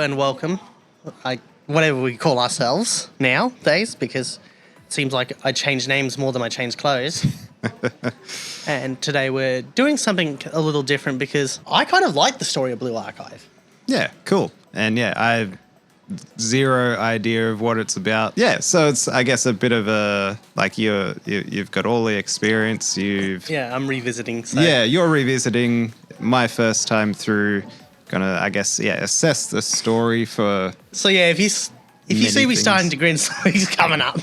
hello and welcome. Whatever we call ourselves nowadays, because it seems like I change names more than I change clothes. And today we're doing something a little different because I kind of like the story of Blue Archive. Yeah, cool. And yeah, I have zero idea of what it's about. Yeah, so it's, I guess, a bit of a, like, you've got all the experience, Yeah, I'm revisiting. So. Yeah, you're revisiting my first time through, gonna, I guess, assess the story for... So yeah, if you see me starting to grin, something's coming up.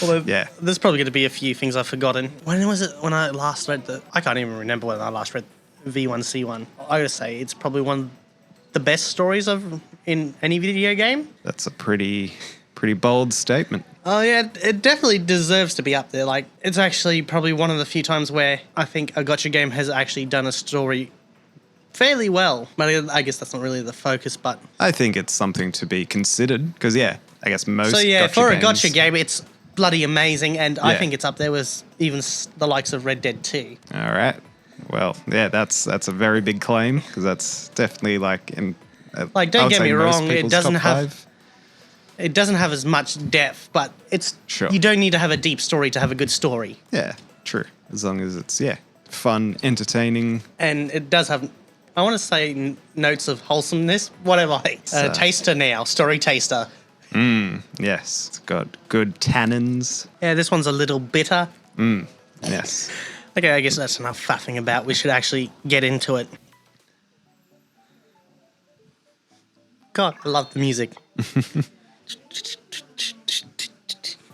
Although, yeah. There's probably going to be a few things I've forgotten. When was it when I last read I can't even remember when I last read V1C1. I gotta say, it's probably one of the best stories in any video game. That's a pretty bold statement. Oh yeah, it definitely deserves to be up there. Like, it's actually probably one of the few times where I think a gacha game has actually done a story fairly well. But I guess that's not really the focus, but... I think it's something to be considered, because, I guess most So yeah, gacha for a games, gacha game, it's bloody amazing, and I think it's up there with even the likes of Red Dead 2. All right. Well, yeah, that's a very big claim, because that's definitely like... Don't get me wrong, it doesn't have... It doesn't have as much depth, but it's you don't need to have a deep story to have a good story. Yeah, true. As long as it's, fun, entertaining. And it does have, I want to say, notes of wholesomeness, whatever. Taster now, story taster. Yes, it's got good tannins. Yeah, this one's a little bitter. Yes. Okay, I guess that's enough faffing about. We should actually get into it. God, I love the music.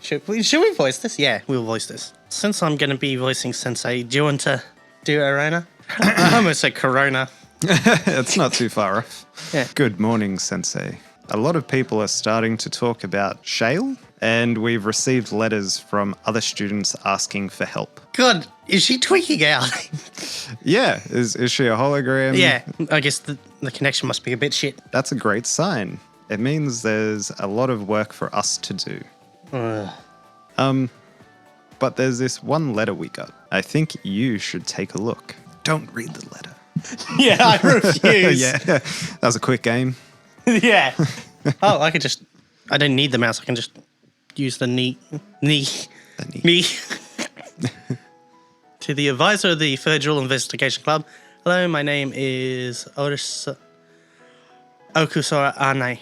Should we voice this? Yeah, we'll voice this. Since I'm going to be voicing Sensei, do you want to do Arona? I almost said Corona. It's not too far off. Yeah. Good morning, Sensei. A lot of people are starting to talk about Shale, and we've received letters from other students asking for help. God, is she tweaking out? Yeah, is she a hologram? Yeah, I guess the connection must be a bit shit. That's a great sign. It means there's a lot of work for us to do. But there's this one letter we got. I think you should take a look. Don't read the letter. Yeah, I refuse. Yeah, that was a quick game. Yeah. Oh, I don't need the mouse. I can just use the knee. To the advisor of the Federal Investigation Club. Hello, my name is Okusora Ane,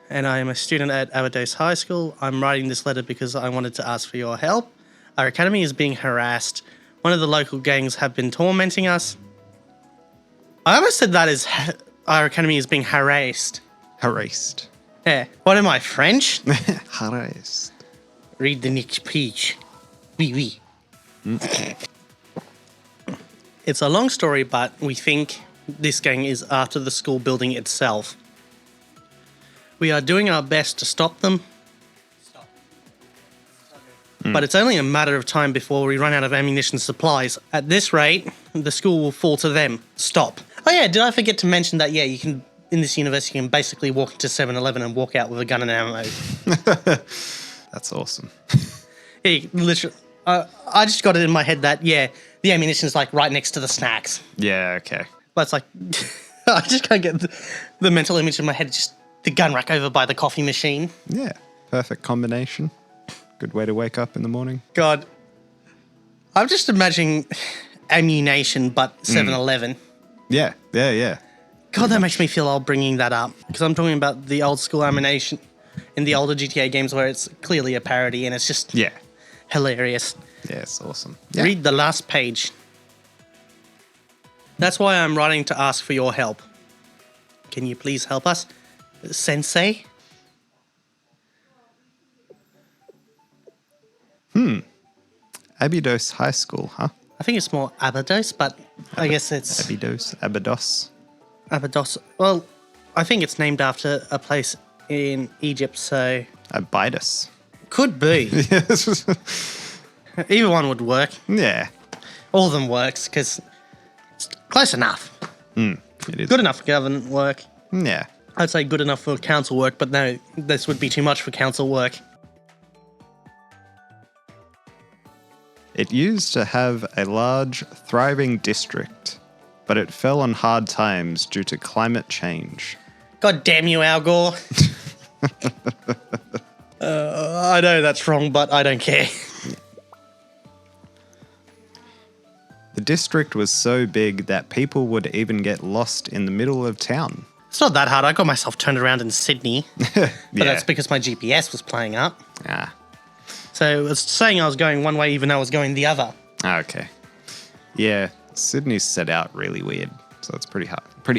and I am a student at Abados High School. I'm writing this letter because I wanted to ask for your help. Our academy is being harassed. One of the local gangs have been tormenting us. I almost said that as our academy is being harassed. Harassed. Yeah. What am I, French? Harassed. Read the next page. Oui. It's a long story, but we think this gang is after the school building itself. We are doing our best to stop them. But it's only a matter of time before we run out of ammunition supplies. At this rate, the school will fall to them. Stop. Oh yeah, did I forget to mention that, you can, in this universe, you can basically walk into 7-Eleven and walk out with a gun and ammo. That's awesome. Yeah, literally. I just got it in my head that, the ammunition is like right next to the snacks. Yeah, okay. But it's like, I just can't get the mental image in my head, just the gun rack over by the coffee machine. Yeah, perfect combination. Good way to wake up in the morning. God, I'm just imagining ammunition, but 7-Eleven. Yeah. God, that makes me feel old bringing that up. Because I'm talking about the old school ammunition in the older GTA games where it's clearly a parody and it's just hilarious. Yeah, it's awesome. Yeah. Read the last page. That's why I'm writing to ask for your help. Can you please help us, Sensei? Abydos High School, huh? I think it's more Abydos, but I guess it's... Abydos. Abydos. Well, I think it's named after a place in Egypt, so... Abydos. Could be. Either one would work. Yeah. All of them works, because it's close enough. It is. Good enough for government work. Yeah. I'd say good enough for council work, but no, this would be too much for council work. It used to have a large, thriving district, but it fell on hard times due to climate change. God damn you, Al Gore. I know that's wrong, but I don't care. The district was so big that people would even get lost in the middle of town. It's not that hard. I got myself turned around in Sydney. But that's because my GPS was playing up. Ah, So it was saying I was going one way even though I was going the other. okay. Yeah, Sydney's set out really weird, so it's pretty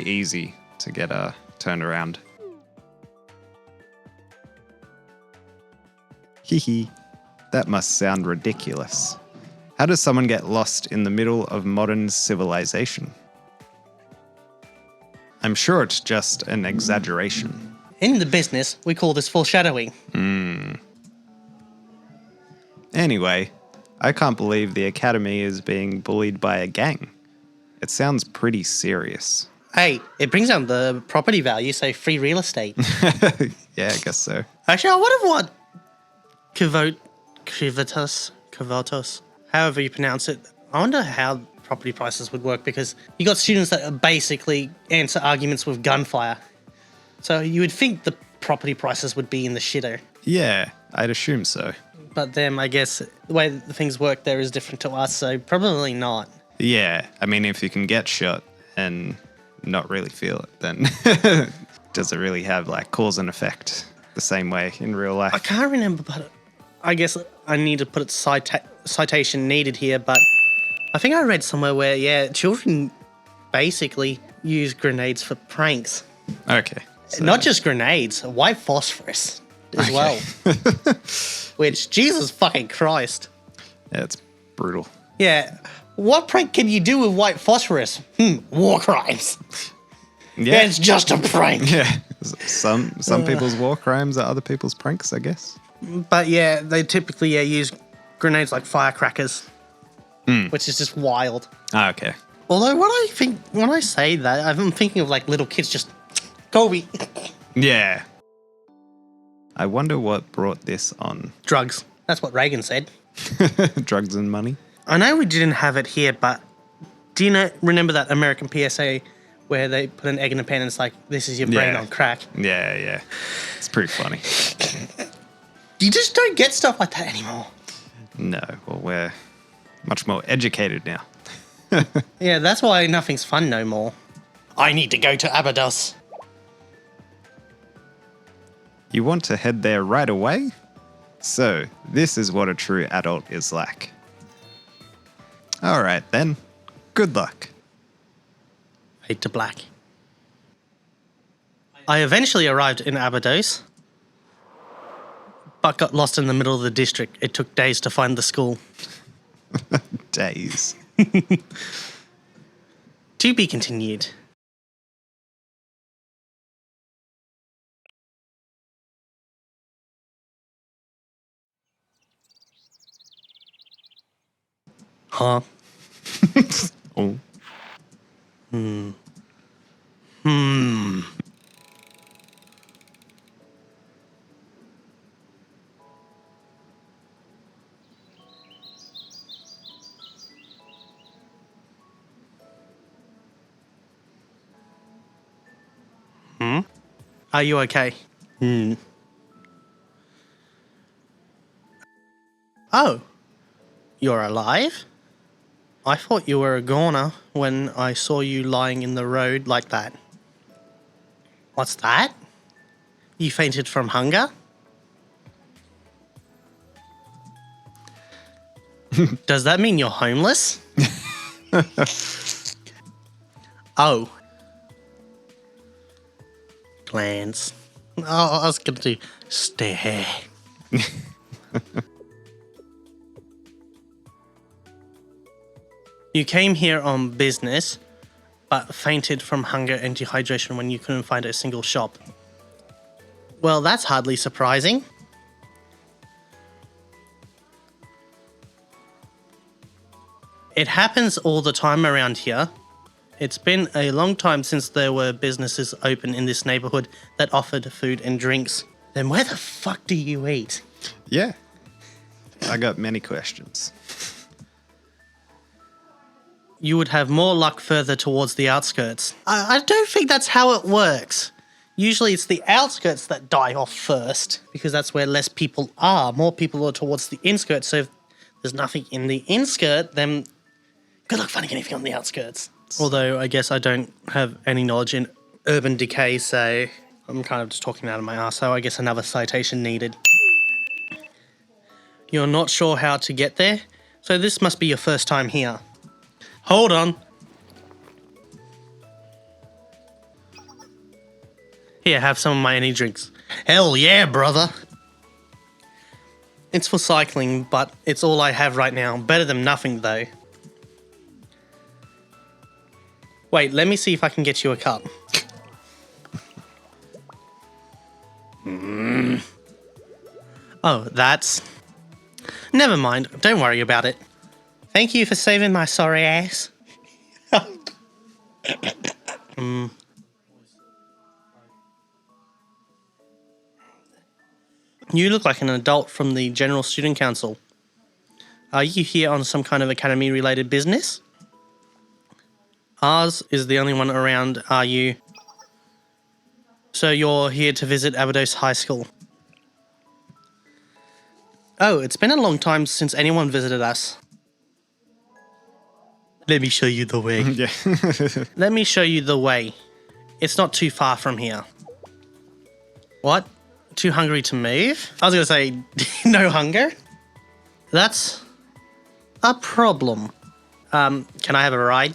easy to get turned around. Hee, that must sound ridiculous. How does someone get lost in the middle of modern civilization? I'm sure it's just an exaggeration. In the business, we call this foreshadowing. Anyway, I can't believe the academy is being bullied by a gang. It sounds pretty serious. Hey, it brings down the property value, so free real estate. Yeah, I guess so. Actually, I wonder what Kivotos, however you pronounce it, I wonder how property prices would work, because you got students that basically answer arguments with gunfire. So you would think the property prices would be in the shitter. Yeah, I'd assume so. But then I guess the way that things work there is different to us, so probably not. Yeah, I mean, if you can get shot and not really feel it, then does it really have like cause and effect the same way in real life? I can't remember, but I guess I need to put it citation needed here, but I think I read somewhere where, children basically use grenades for pranks. Okay. So, Not just grenades, white phosphorus as well. Which, Jesus fucking Christ. yeah, it's brutal. Yeah. What prank can you do with white phosphorus? War crimes. Yeah, It's just a prank. yeah. Some people's war crimes are other people's pranks, I guess. But yeah, they typically use grenades like firecrackers, which is just wild. Ah, okay. Although when I say that, I'm thinking of like little kids just, Kobe. Yeah. I wonder what brought this on. Drugs. That's what Reagan said. Drugs and money. I know we didn't have it here, but do you remember that American PSA where they put an egg in a pan and it's like, this is your brain on crack? Yeah. It's pretty funny. You just don't get stuff like that anymore. No, well, we're much more educated now. Yeah, that's why nothing's fun no more. I need to go to Abydos. You want to head there right away? So, this is what a true adult is like. All right, then. Good luck. Fade to black. I eventually arrived in Abydos, but got lost in the middle of the district. It took days to find the school. Days. To be continued. Huh? Oh. Are you okay? Oh, you're alive? I thought you were a goner when I saw you lying in the road like that. What's that? You fainted from hunger? Does that mean you're homeless? Oh. Glance. Oh, I was going to do stare. You came here on business, but fainted from hunger and dehydration when you couldn't find a single shop. Well, that's hardly surprising. It happens all the time around here. It's been a long time since there were businesses open in this neighborhood that offered food and drinks. Then where the fuck do you eat? Yeah. I got many questions. You would have more luck further towards the outskirts. I don't think that's how it works. Usually it's the outskirts that die off first because that's where less people are. More people are towards the inskirts. So if there's nothing in the inskirt, then good luck finding anything on the outskirts. Although I guess I don't have any knowledge in urban decay, so I'm kind of just talking out of my arse. So I guess another citation needed. You're not sure how to get there? So this must be your first time here. Hold on. Here, have some of my energy drinks. Hell yeah, brother. It's for cycling, but it's all I have right now. Better than nothing, though. Wait, let me see if I can get you a cup. Oh, that's... Never mind. Don't worry about it. Thank you for saving my sorry ass. You look like an adult from the General Student Council. Are you here on some kind of academy-related business? Ours is the only one around, are you? So you're here to visit Abydos High School. Oh, it's been a long time since anyone visited us. Let me show you the way. Yeah. Let me show you the way. It's not too far from here. What? Too hungry to move? I was going to say, no hunger? That's a problem. Can I have a ride?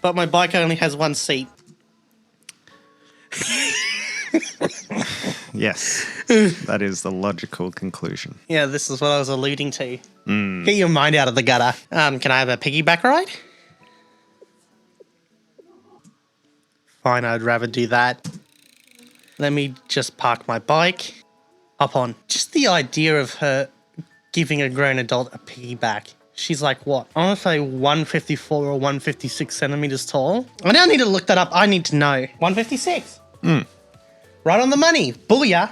But my bike only has one seat. Yes, that is the logical conclusion. Yeah, this is what I was alluding to. Get your mind out of the gutter. Can I have a piggyback ride? Fine, I'd rather do that. Let me just park my bike. Up on. Just the idea of her giving a grown adult a piggyback. She's like, what? I want to say 154 or 156 centimeters tall. I now need to look that up. I need to know. 156. Right on the money. Booyah.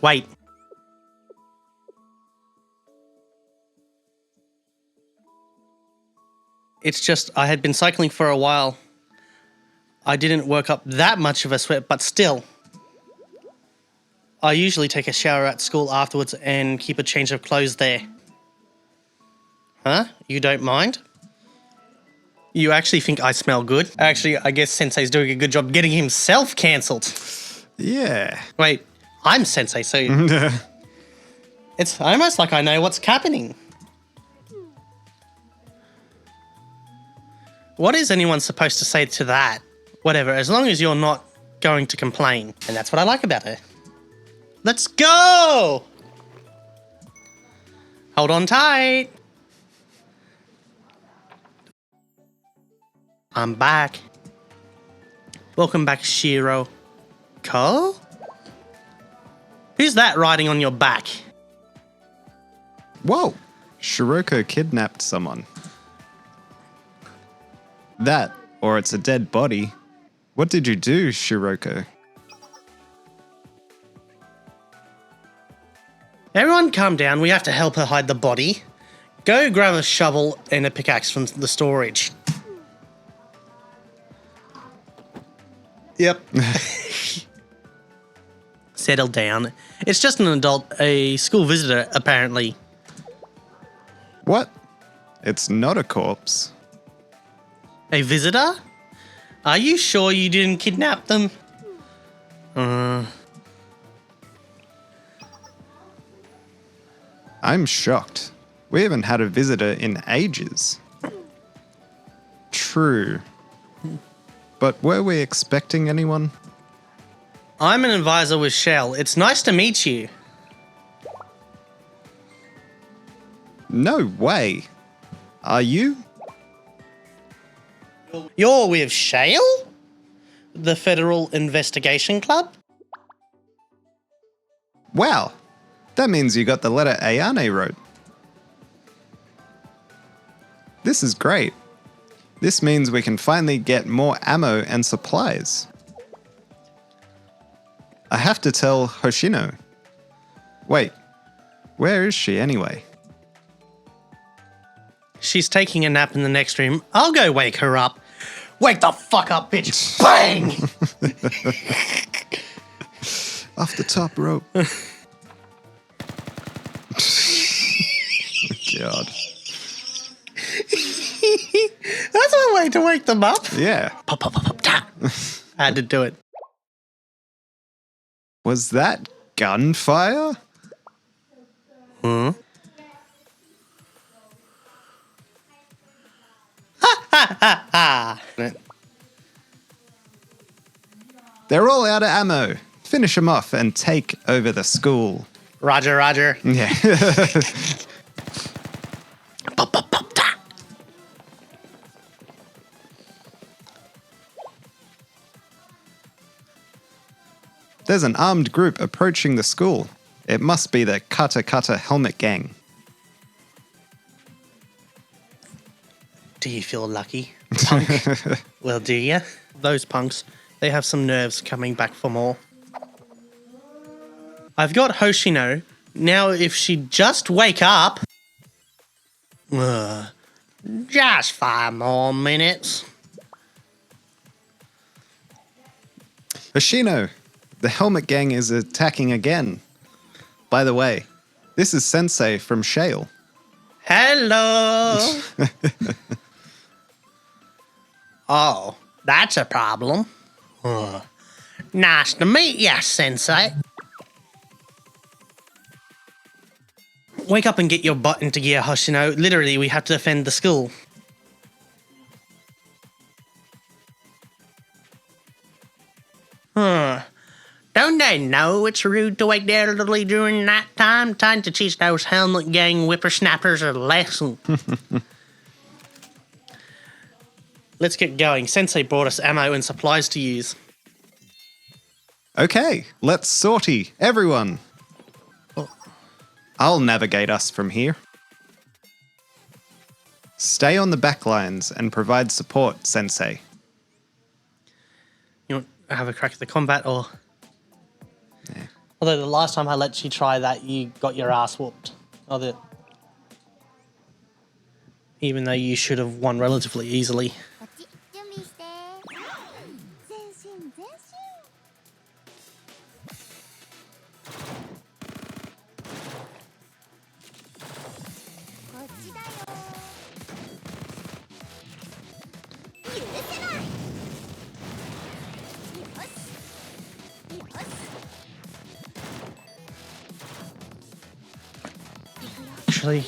Wait. It's just I had been cycling for a while. I didn't work up that much of a sweat, but still. I usually take a shower at school afterwards and keep a change of clothes there. Huh? You don't mind? You actually think I smell good? Actually, I guess Sensei's doing a good job getting himself cancelled. Yeah. Wait, I'm Sensei, so... It's almost like I know what's happening. What is anyone supposed to say to that? Whatever, as long as you're not going to complain. And that's what I like about her. Let's go! Hold on tight. I'm back. Welcome back, Shiro. Ko? Who's that riding on your back? Whoa! Shiroko kidnapped someone. That, or it's a dead body. What did you do, Shiroko? Everyone calm down. We have to help her hide the body. Go grab a shovel and a pickaxe from the storage. Yep. Settle down. It's just an adult, a school visitor, apparently. What? It's not a corpse. A visitor? Are you sure you didn't kidnap them? I'm shocked. We haven't had a visitor in ages. True. But were we expecting anyone? I'm an advisor with Shell. It's nice to meet you. No way. Are you? You're with Shale? The Federal Investigation Club? Wow. That means you got the letter Ayane wrote. This is great. This means we can finally get more ammo and supplies. I have to tell Hoshino. Wait, where is she anyway? She's taking a nap in the next room. I'll go wake her up. Wake the fuck up, bitch. Bang! Off the top rope. God. That's one way to wake them up. Yeah. Pop, pop, pop, pop, ta. I had to do it. Was that gunfire? Hmm? They're all out of ammo. Finish them off and take over the school. Roger, roger. Yeah. Pop, pop, pop, ta. There's an armed group approaching the school. It must be the Kata Kata Helmet Gang. Do you feel lucky, punk? Well, do ya? Those punks, they have some nerves coming back for more. I've got Hoshino. Now, if she'd just wake up... just 5 more minutes. Hoshino, the Helmet Gang is attacking again. By the way, this is Sensei from Shale. Hello. Oh, that's a problem. Nice to meet ya, Sensei. Wake up and get your butt into gear, Hoshino. Literally, we have to defend the school. Don't they know it's rude to wake the elderly during night time? Time to teach those Helmet Gang whippersnappers a lesson. Let's get going. Sensei brought us ammo and supplies to use. Okay, let's sortie, everyone. Oh. I'll navigate us from here. Stay on the back lines and provide support, Sensei. You want to have a crack at the combat, or... Yeah. Although the last time I let you try that, you got your ass whooped. Even though you should have won relatively easily. Actually,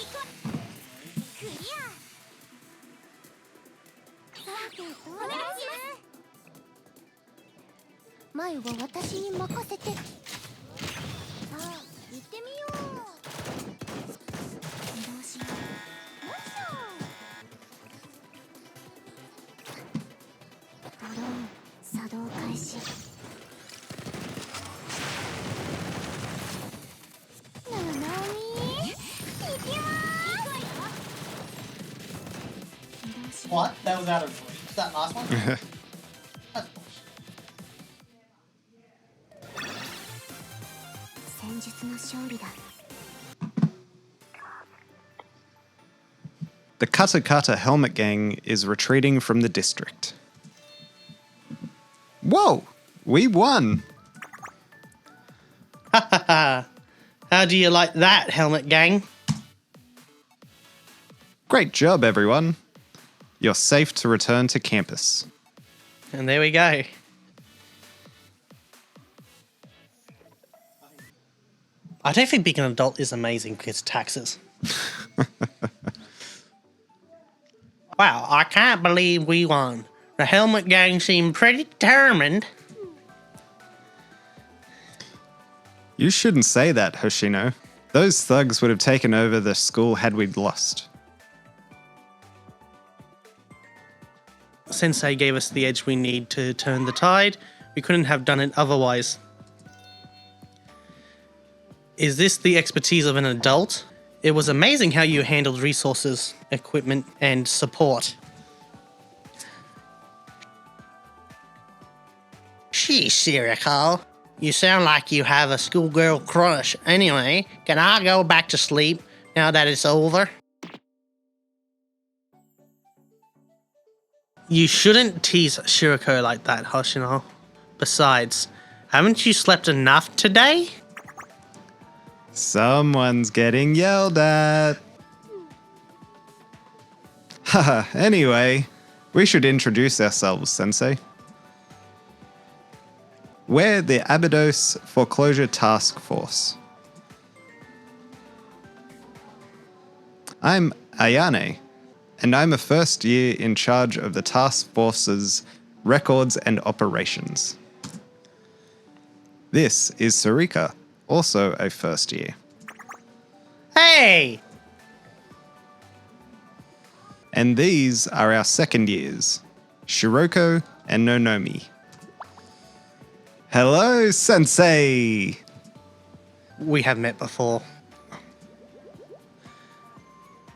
what? That was out of that last one? That's bullshit. The Kata Kata Helmet Gang is retreating from the district. Whoa! We won! How do you like that, Helmet Gang? Great job, everyone. You're safe to return to campus. And there we go. I don't think being an adult is amazing because taxes. Wow, I can't believe we won. The Helmet Gang seemed pretty determined. You shouldn't say that, Hoshino. Those thugs would have taken over the school had we lost. Sensei gave us the edge we need to turn the tide. We couldn't have done it otherwise. Is this the expertise of an adult? It was amazing how you handled resources, equipment, and support. Gee, Siriko, you sound like you have a schoolgirl crush. Anyway, can I go back to sleep now that it's over? You shouldn't tease Shiroko like that, Hoshino. Besides, haven't you slept enough today? Someone's getting yelled at. Haha, anyway, we should introduce ourselves, Sensei. We're the Abydos Foreclosure Task Force. I'm Ayane, and I'm a first year in charge of the task force's records and operations. This is Sarika, also a first year. Hey! And these are our second years, Shiroko and Nonomi. Hello, Sensei! We have met before.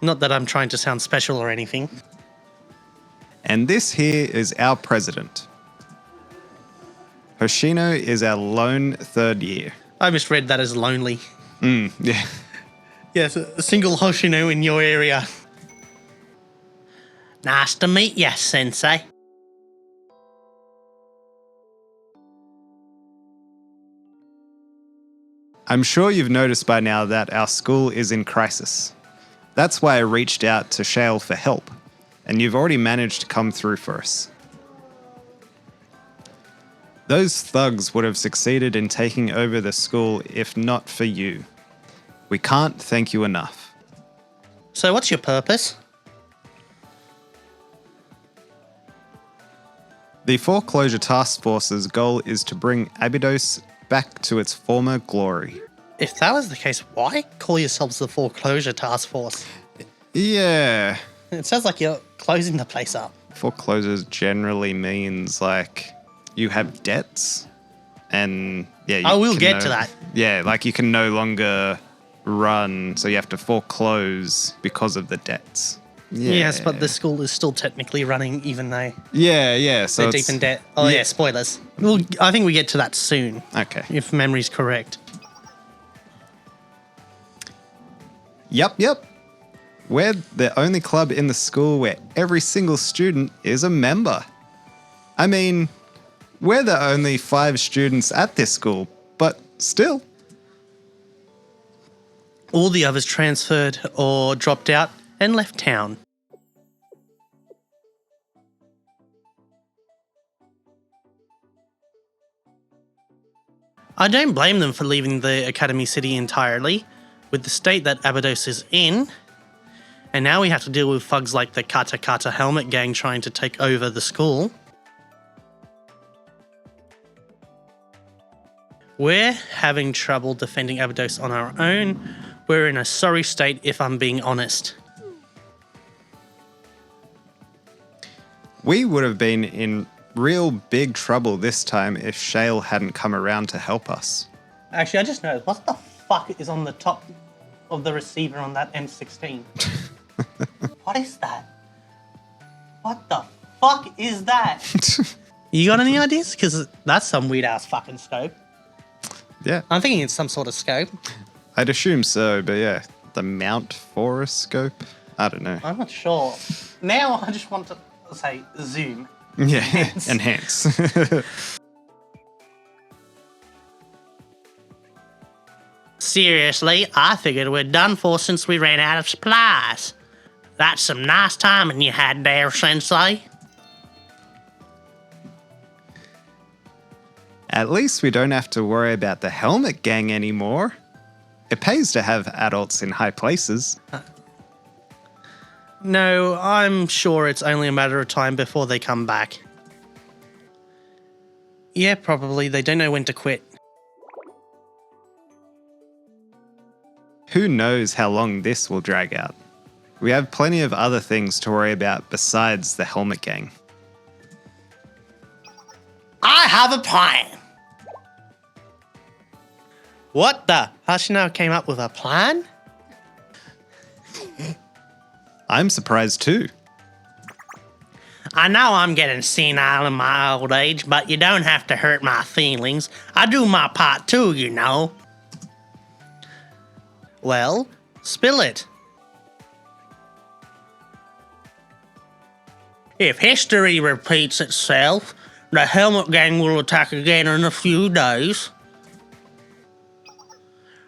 Not that I'm trying to sound special or anything. And this here is our president. Hoshino is our lone third year. I misread that as lonely. Yeah. Yes, a single Hoshino in your area. Nice to meet ya, Sensei. I'm sure you've noticed by now that our school is in crisis. That's why I reached out to Shale for help, and you've already managed to come through for us. Those thugs would have succeeded in taking over the school if not for you. We can't thank you enough. So what's your purpose? The Foreclosure Task Force's goal is to bring Abydos back to its former glory. If that was the case, why call yourselves the Foreclosure Task Force? Yeah. It sounds like you're closing the place up. Foreclosures generally means like you have debts and yeah. I will get to that. Yeah, like you can no longer run, so you have to foreclose because of the debts. Yeah. Yes, but the school is still technically running even though Yeah, so they're deep in debt. Oh yeah, spoilers. Well, I think we get to that soon. Okay. If memory's correct. Yep. We're the only club in the school where every single student is a member. I mean, we're the only 5 students at this school, but still. All the others transferred or dropped out and left town. I don't blame them for leaving the Academy City entirely, with the state that Abydos is in, and now we have to deal with thugs like the Kata Kata Helmet Gang trying to take over the school. We're having trouble defending Abydos on our own. We're in a sorry state if I'm being honest. We would have been in real big trouble this time if Shale hadn't come around to help us. Actually, I just noticed, what the fuck is on the top of the receiver on that M16? What is that? What the fuck is that? You got any ideas? Because that's some weird ass fucking scope. Yeah. I'm thinking it's some sort of scope. I'd assume so, but yeah. The Mount Forest scope? I don't know. I'm not sure. Now I just want to say zoom. Yeah, enhance. Seriously, I figured we're done for since we ran out of supplies. That's some nice timing you had there, Sensei. At least we don't have to worry about the Helmet Gang anymore. It pays to have adults in high places. No, I'm sure it's only a matter of time before they come back. Yeah, probably. They don't know when to quit. Who knows how long this will drag out? We have plenty of other things to worry about besides the Helmet Gang. I have a plan. What the? Hashino came up with a plan? I'm surprised too. I know I'm getting senile in my old age, but you don't have to hurt my feelings. I do my part too, you know. Well, spill it. If history repeats itself, the Helmet Gang will attack again in a few days.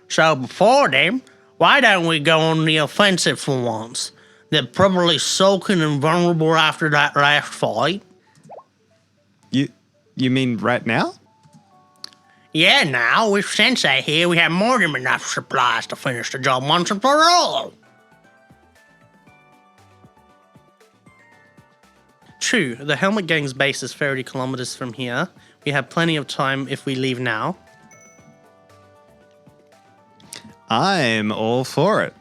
So before then, why don't we go on the offensive for once? They're probably sulking and vulnerable after that last fight. You mean right now? Yeah, now, with Sensei here, we have more than enough supplies to finish the job once and for all. True, the Helmet Gang's base is 30 kilometers from here. We have plenty of time if we leave now. I'm all for it.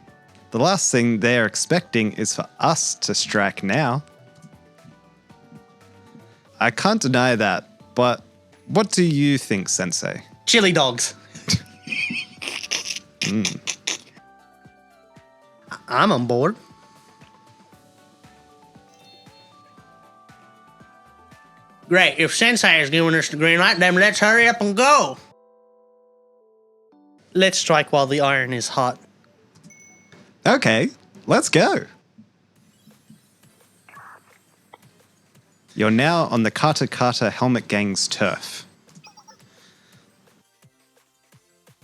The last thing they're expecting is for us to strike now. I can't deny that, but what do you think, Sensei? Chili dogs. I'm on board. Great, if Sensei is giving us the green light, then let's hurry up and go. Let's strike while the iron is hot. Okay, let's go. You're now on the Kata Kata Helmet Gang's turf.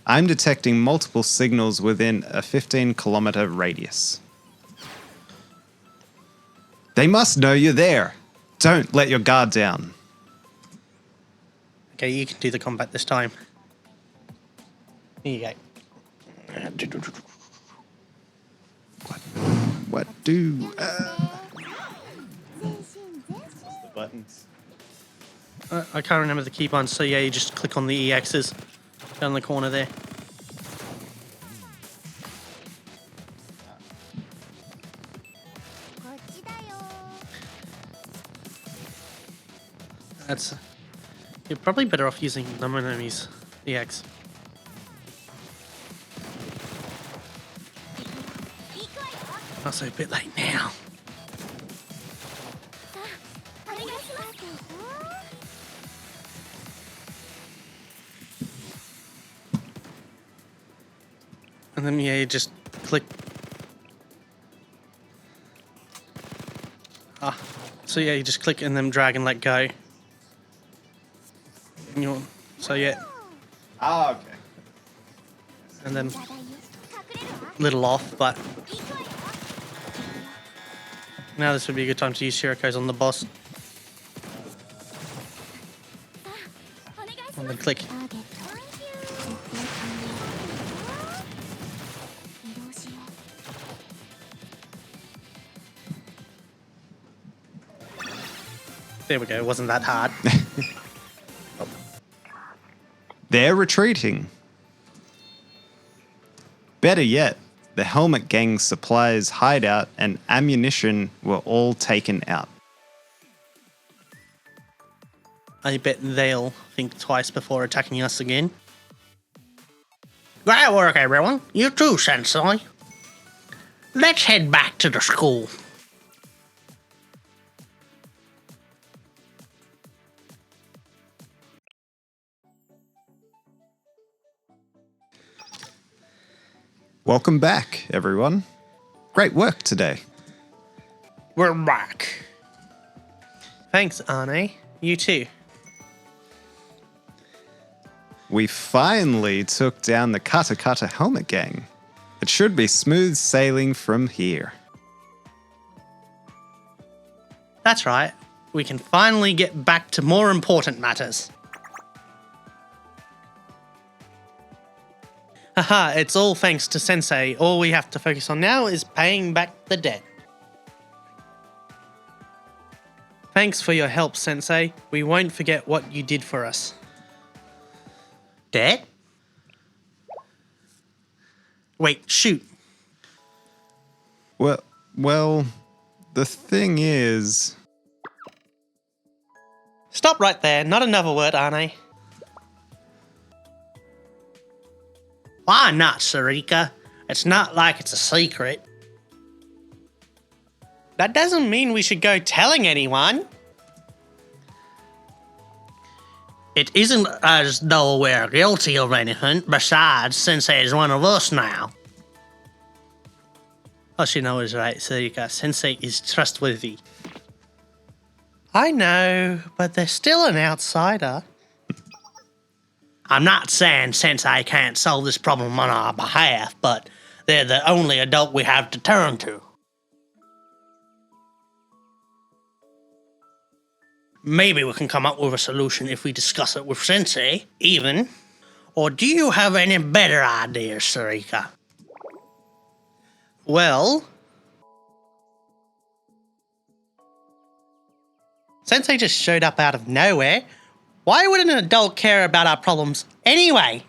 I'm detecting multiple signals within a 15-kilometer radius. They must know you're there. Don't let your guard down. Okay, you can do the combat this time. Here you go. What do... the buttons. I can't remember the key buttons, so yeah, you just click on the EXs down in the corner there. That's... You're probably better off using Nomonomi's EX. Also a bit late now. And then yeah, you just click. So yeah, you just click and then drag and let go. And you'll, so yeah, Okay. and then little off, but now this would be a good time to use Shiriko's on the boss. And then click. There we go, it wasn't that hard. They're retreating. Better yet, the Helmet Gang's supplies, hideout, and ammunition were all taken out. I bet they'll think twice before attacking us again. Great work, everyone. You too, Sensei. Let's head back to the school. Welcome back, everyone. Great work today. We're back. Thanks, Arne. You too. We finally took down the Kata Kata Helmet Gang. It should be smooth sailing from here. That's right. We can finally get back to more important matters. Haha, it's all thanks to Sensei. All we have to focus on now is paying back the debt. Thanks for your help, Sensei. We won't forget what you did for us. Debt? Wait, shoot. Well, the thing is... Stop right there. Not another word, Arne. Why not, Sarika? It's not like it's a secret. That doesn't mean we should go telling anyone. It isn't as though we're guilty of anything. Besides, Sensei is one of us now. Oshino is right, Sarika. Sensei is trustworthy. I know, but they're still an outsider. I'm not saying Sensei can't solve this problem on our behalf, but they're the only adult we have to turn to. Maybe we can come up with a solution if we discuss it with Sensei, even. Or do you have any better ideas, Sarika? Well, Sensei just showed up out of nowhere. Why would an adult care about our problems anyway?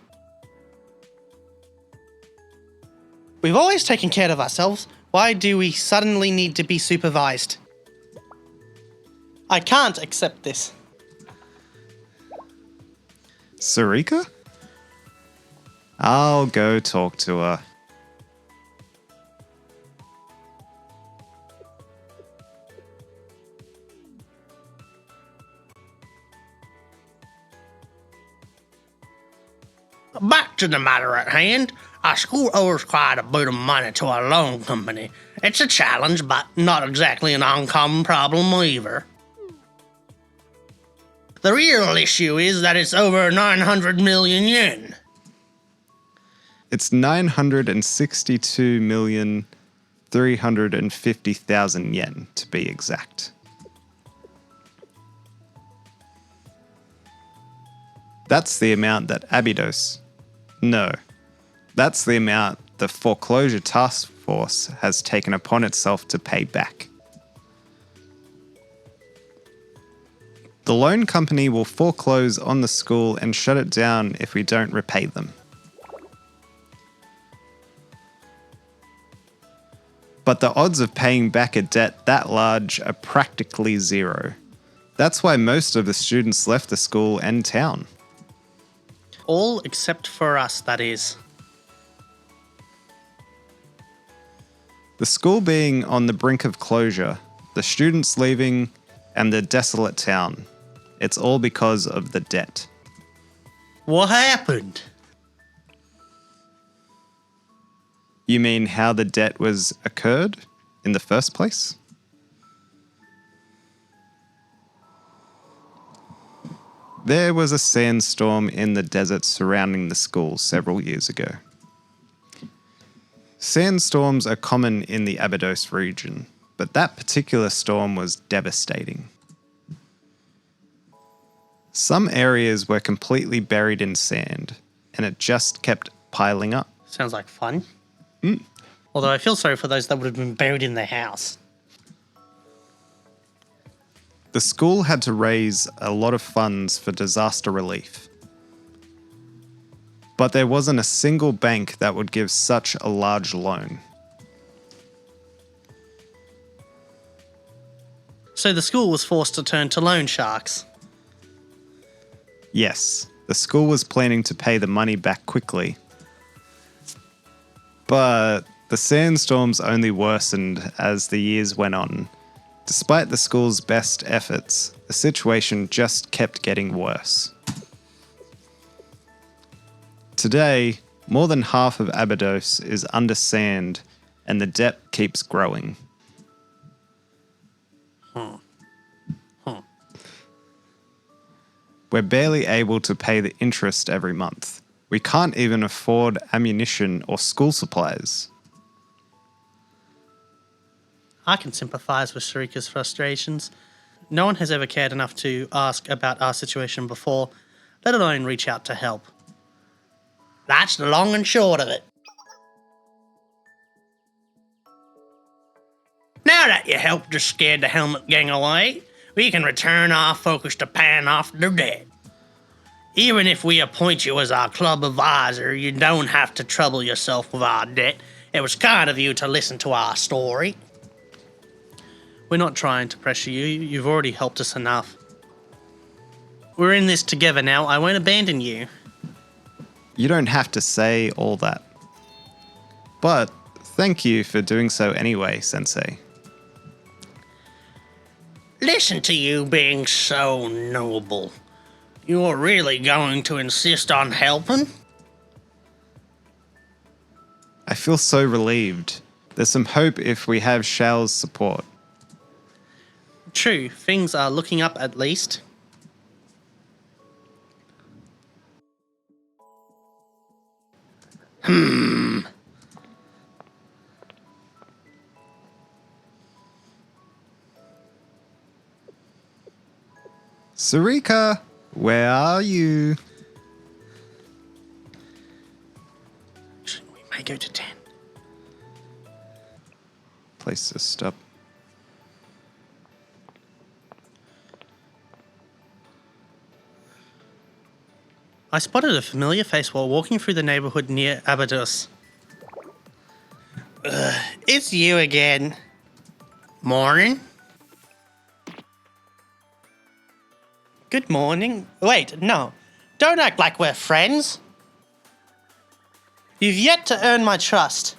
We've always taken care of ourselves. Why do we suddenly need to be supervised? I can't accept this. Sarika? I'll go talk to her. Back to the matter at hand. Our school owes quite a bit of money to our loan company. It's a challenge, but not exactly an uncommon problem either. The real issue is that it's over 900 million yen. It's 962,350,000 yen, to be exact. That's the amount that Abydos... No. That's the amount the foreclosure task force has taken upon itself to pay back. The loan company will foreclose on the school and shut it down if we don't repay them. But the odds of paying back a debt that large are practically zero. That's why most of the students left the school and town. All except for us, that is. The school being on the brink of closure, the students leaving, and the desolate town. It's all because of the debt. What happened? You mean how the debt was occurred in the first place? There was a sandstorm in the desert surrounding the school several years ago. Sandstorms are common in the Abydos region, but that particular storm was devastating. Some areas were completely buried in sand, and it just kept piling up. Sounds like fun. Although I feel sorry for those that would have been buried in their house. The school had to raise a lot of funds for disaster relief. But there wasn't a single bank that would give such a large loan. So the school was forced to turn to loan sharks. Yes, the school was planning to pay the money back quickly. But the sandstorms only worsened as the years went on. Despite the school's best efforts, the situation just kept getting worse. Today, more than half of Abydos is under sand, and the debt keeps growing. We're barely able to pay the interest every month. We can't even afford ammunition or school supplies. I can sympathise with Sarika's frustrations. No one has ever cared enough to ask about our situation before, let alone reach out to help. That's the long and short of it. Now that you helped us scare the Helmet Gang away, we can return our focus to paying off the debt. Even if we appoint you as our club advisor, you don't have to trouble yourself with our debt. It was kind of you to listen to our story. We're not trying to pressure you. You've already helped us enough. We're in this together now. I won't abandon you. You don't have to say all that. But thank you for doing so anyway, Sensei. Listen to you being so noble. You're really going to insist on helping? I feel so relieved. There's some hope if we have Shao's support. True, things are looking up at least. Sarika, where are you? We may go to 10. Place to stop. I spotted a familiar face while walking through the neighborhood near Abydos. It's you again. Morning. Good morning. Wait, no. Don't act like we're friends. You've yet to earn my trust.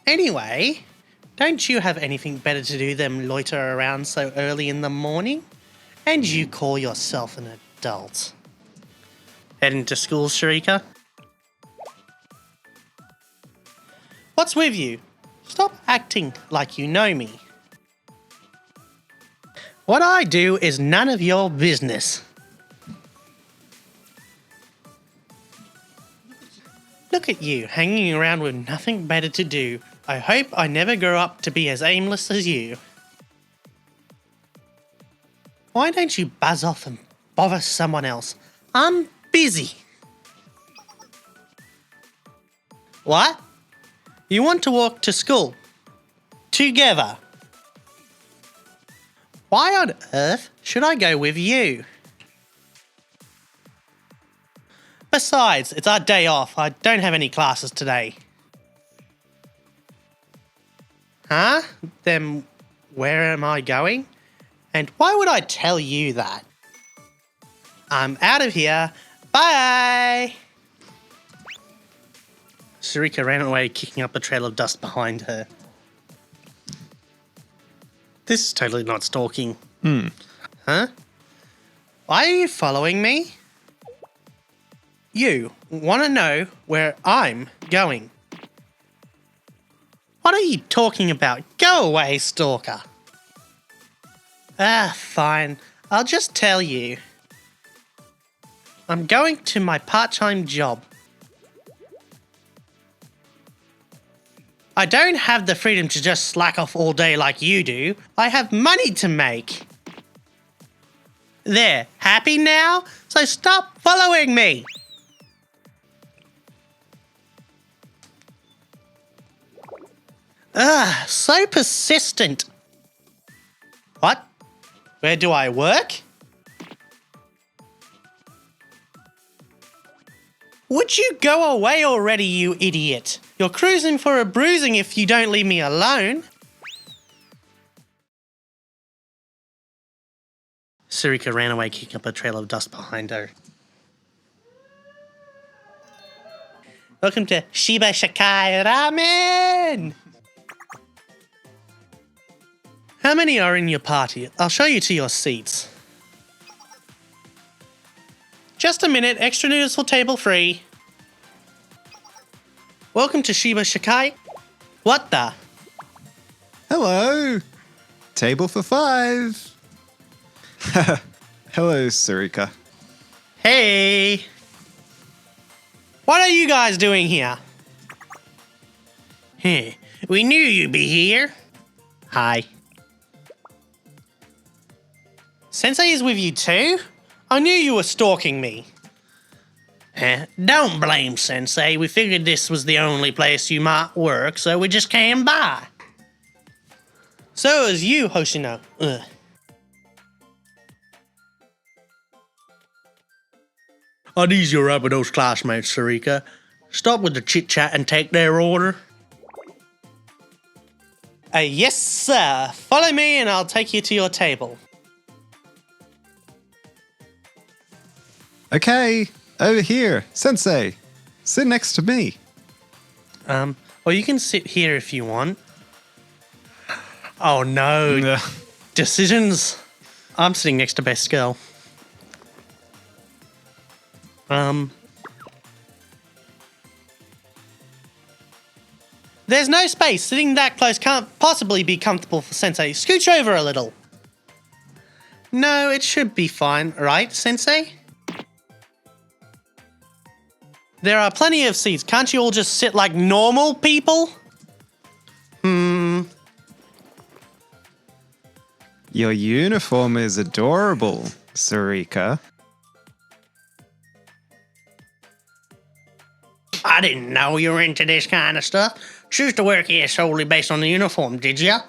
Anyway, don't you have anything better to do than loiter around so early in the morning? And you call yourself an adult. Heading to school, Sharika? What's with you? Stop acting like you know me. What I do is none of your business. Look at you, hanging around with nothing better to do. I hope I never grow up to be as aimless as you. Why don't you buzz off and bother someone else? I'm busy. What? You want to walk to school? Together? Why on earth should I go with you? Besides, it's our day off. I don't have any classes today. Huh? Then where am I going? And why would I tell you that? I'm out of here. Bye! Sarika ran away, kicking up a trail of dust behind her. This is totally not stalking. Huh? Why are you following me? You want to know where I'm going. What are you talking about? Go away, stalker. Fine. I'll just tell you. I'm going to my part-time job. I don't have the freedom to just slack off all day like you do. I have money to make. There, happy now? So stop following me. So persistent. What? Where do I work? Would you go away already, you idiot? You're cruising for a bruising if you don't leave me alone. Sarika ran away, kicking up a trail of dust behind her. Welcome to Shiba Shakai Ramen! How many are in your party? I'll show you to your seats. Just a minute, extra noodles for table free. Welcome to Shiba Shakai. What the? Hello. Table for 5. Hello, Sarika. Hey! What are you guys doing here? We knew you'd be here. Hi. Sensei is with you too? I knew you were stalking me. Don't blame Sensei. We figured this was the only place you might work, so we just came by. So is you, Hoshino. Are these your Abydos classmates, Sarika? Stop with the chit-chat and take their order. Yes, sir. Follow me and I'll take you to your table. Okay, over here. Sensei, sit next to me. Or you can sit here if you want. Oh no. Decisions. I'm sitting next to Best Girl. There's no space. Sitting that close can't possibly be comfortable for Sensei. Scooch over a little. No, it should be fine, right, Sensei? There are plenty of seats. Can't you all just sit like normal people? Your uniform is adorable, Sarika. I didn't know you were into this kind of stuff. Choose to work here solely based on the uniform, did ya?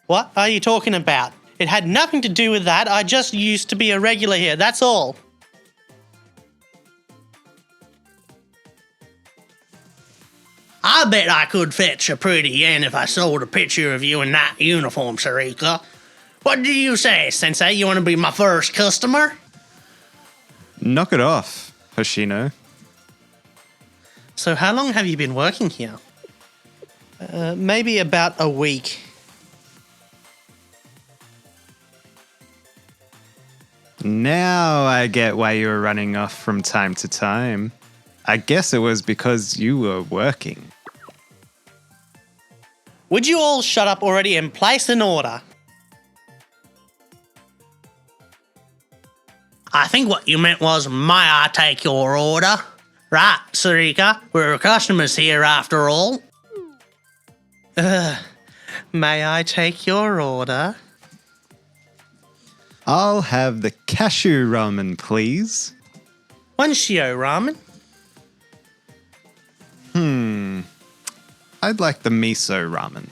What are you talking about? It had nothing to do with that. I just used to be a regular here, that's all. I bet I could fetch a pretty yen if I sold a picture of you in that uniform, Sarika. What do you say, Sensei? You want to be my first customer? Knock it off, Hoshino. So how long have you been working here? Maybe about a week. Now I get why you were running off from time to time. I guess it was because you were working. Would you all shut up already and place an order? I think what you meant was, may I take your order? Right, Sarika, we're customers here after all. May I take your order? I'll have the cashew ramen, please. One shio ramen. I'd like the miso ramen.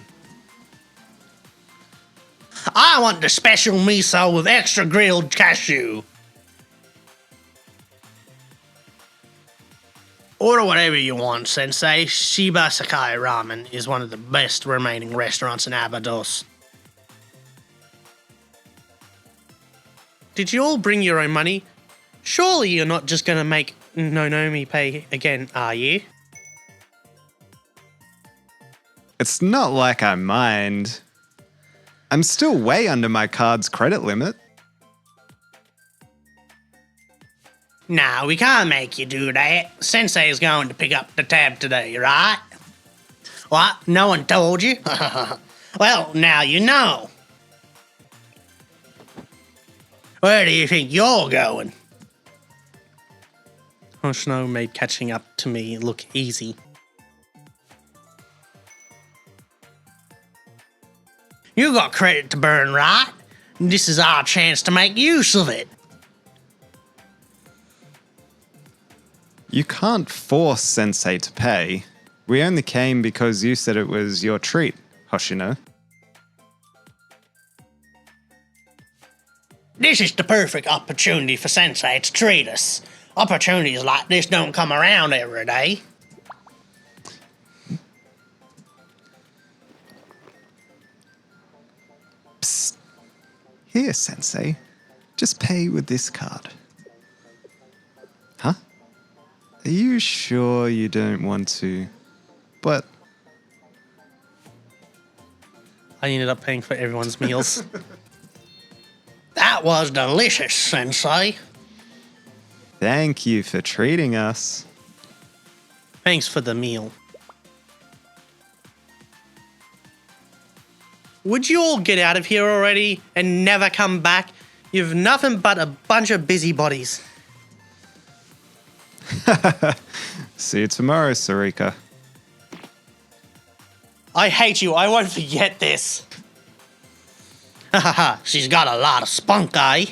I want the special miso with extra grilled cashew. Order whatever you want, Sensei. Shiba Sakai Ramen is one of the best remaining restaurants in Abydos. Did you all bring your own money? Surely you're not just gonna make Nonomi pay again, are you? It's not like I mind. I'm still way under my card's credit limit. Nah, we can't make you do that. Sensei is going to pick up the tab today, right? What? No one told you? Well, now you know. Where do you think you're going? Hoshino made catching up to me look easy. You got credit to burn, right? This is our chance to make use of it. You can't force Sensei to pay. We only came because you said it was your treat, Hoshino. This is the perfect opportunity for Sensei to treat us. Opportunities like this don't come around every day. Psst. Here, Sensei. Just pay with this card. Huh? Are you sure you don't want to? But I ended up paying for everyone's meals. That was delicious, Sensei. thank you for treating us. Thanks for the meal. Would you all get out of here already and never come back? You've nothing but a bunch of busybodies. See you tomorrow, Sarika. I hate you. I won't forget this. Ha ha ha. She's got a lot of spunk, eh?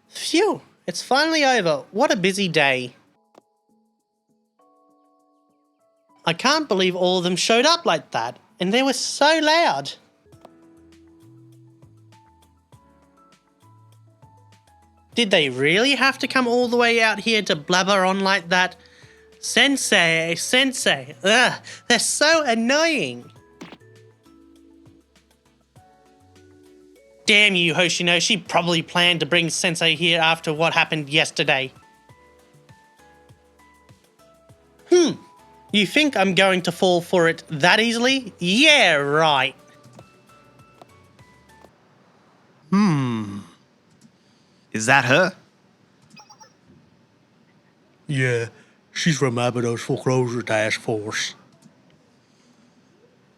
Phew. It's finally over. What a busy day. I can't believe all of them showed up like that. And they were so loud. Did they really have to come all the way out here to blabber on like that? Sensei, Sensei. Ugh, they're so annoying. Damn you, Hoshino. She probably planned to bring Sensei here after what happened yesterday. You think I'm going to fall for it that easily? Yeah, right. Is that her? Yeah, she's from Abados Foreclosure Task Force.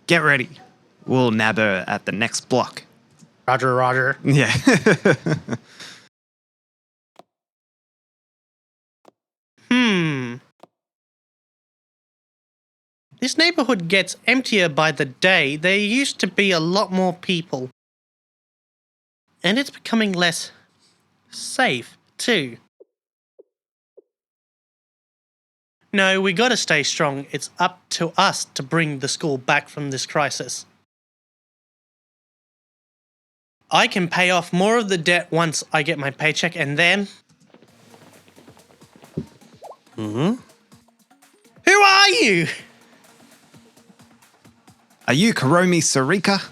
Get ready. We'll nab her at the next block. Roger, roger. Yeah. This neighborhood gets emptier by the day. There used to be a lot more people. And it's becoming less safe, too. No, we gotta stay strong. It's up to us to bring the school back from this crisis. I can pay off more of the debt once I get my paycheck, and then... Who are you? Are you Karomi Sarika?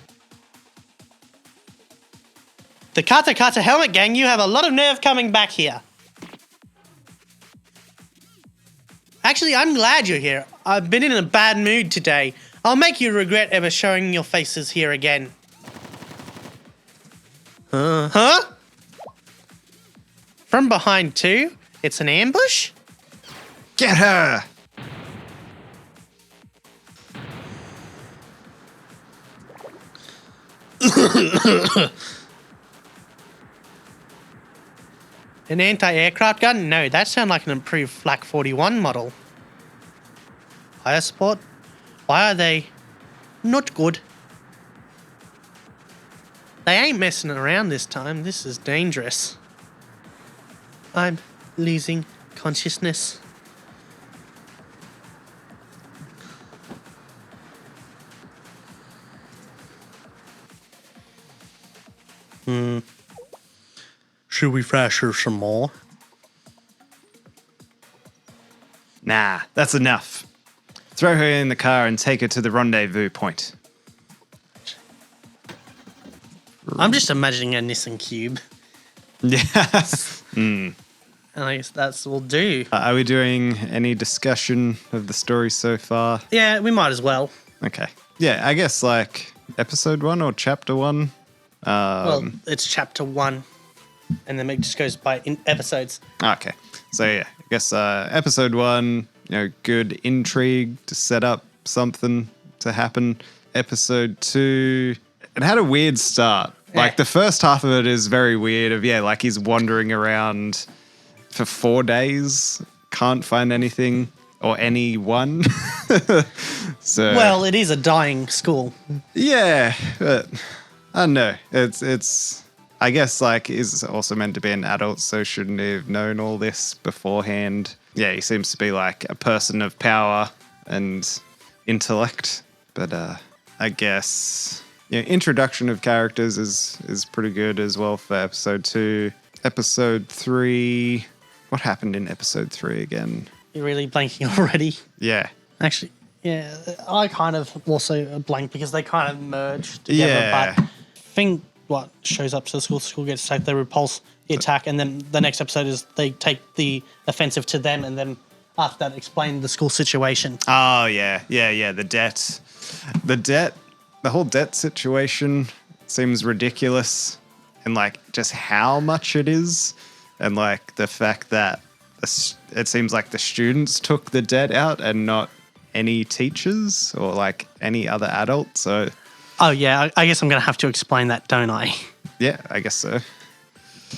The Kata Kata Helmet Gang, you have a lot of nerve coming back here. Actually, I'm glad you're here. I've been in a bad mood today. I'll make you regret ever showing your faces here again. Huh? From behind too? It's an ambush? Get her! An anti-aircraft gun? No, that sounds like an improved Flak 41 model. Fire support? Why are they not good? They ain't messing around this time. This is dangerous. I'm losing consciousness. Should we flash her some more? Nah, that's enough. Throw her in the car and take her to the rendezvous point. I'm just imagining a Nissan Cube. Yes. And I guess that's what we'll do. Are we doing any discussion of the story so far? Yeah, we might as well. Okay. Yeah, I guess like episode 1 or chapter 1. Well, it's chapter 1. And then it just goes by in episodes. Okay. So yeah, I guess episode 1, good intrigue to set up something to happen. Episode 2, it had a weird start. Yeah. Like the first half of it is very weird like he's wandering around for 4 days, can't find anything or anyone. So Well, it is a dying school. yeah, but I don't know. It's I guess like is also meant to be an adult, so shouldn't he have known all this beforehand? Yeah, he seems to be like a person of power and intellect, but I guess introduction of characters is pretty good as well for episode 2. Episode 3, what happened in episode 3 again? You're really blanking already. Yeah. Actually, yeah, I kind of also blank because they kind of merge together. Yeah. But I think what shows up to the school gets attacked, they repulse the attack, and then the next episode is they take the offensive to them, and then after that explain the school situation. Oh, yeah. The debt. The whole debt situation seems ridiculous, and like just how much it is, and like the fact that it seems like the students took the debt out and not any teachers or like any other adult. So, Oh yeah, I guess I'm going to have to explain that, don't I? yeah, I guess so.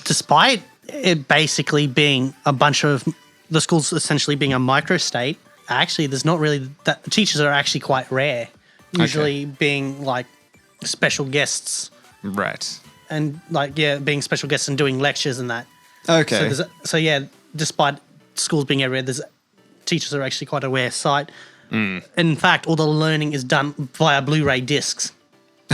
Despite it basically being a bunch of the school's essentially being a microstate, actually there's not really that teachers are actually quite rare. Usually being like special guests Right. and like being special guests and doing lectures and that. Okay. So despite schools being everywhere, there's teachers are actually quite a rare sight. In fact, all the learning is done via Blu-ray discs.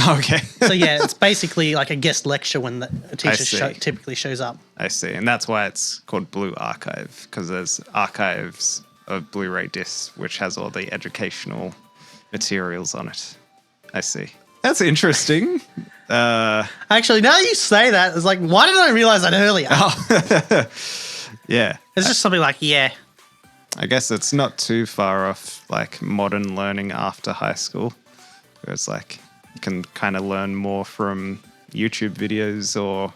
Okay. So yeah, it's basically like a guest lecture when a teacher see. typically shows up. I see. And that's why it's called Blue Archive, because there's archives of Blu-ray discs, which has all the educational materials on it. I see. That's interesting. Actually, now that you say that, it's like, why didn't I realize that earlier? Yeah. It's just something like, I guess it's not too far off like modern learning after high school, where it's like you can kind of learn more from YouTube videos or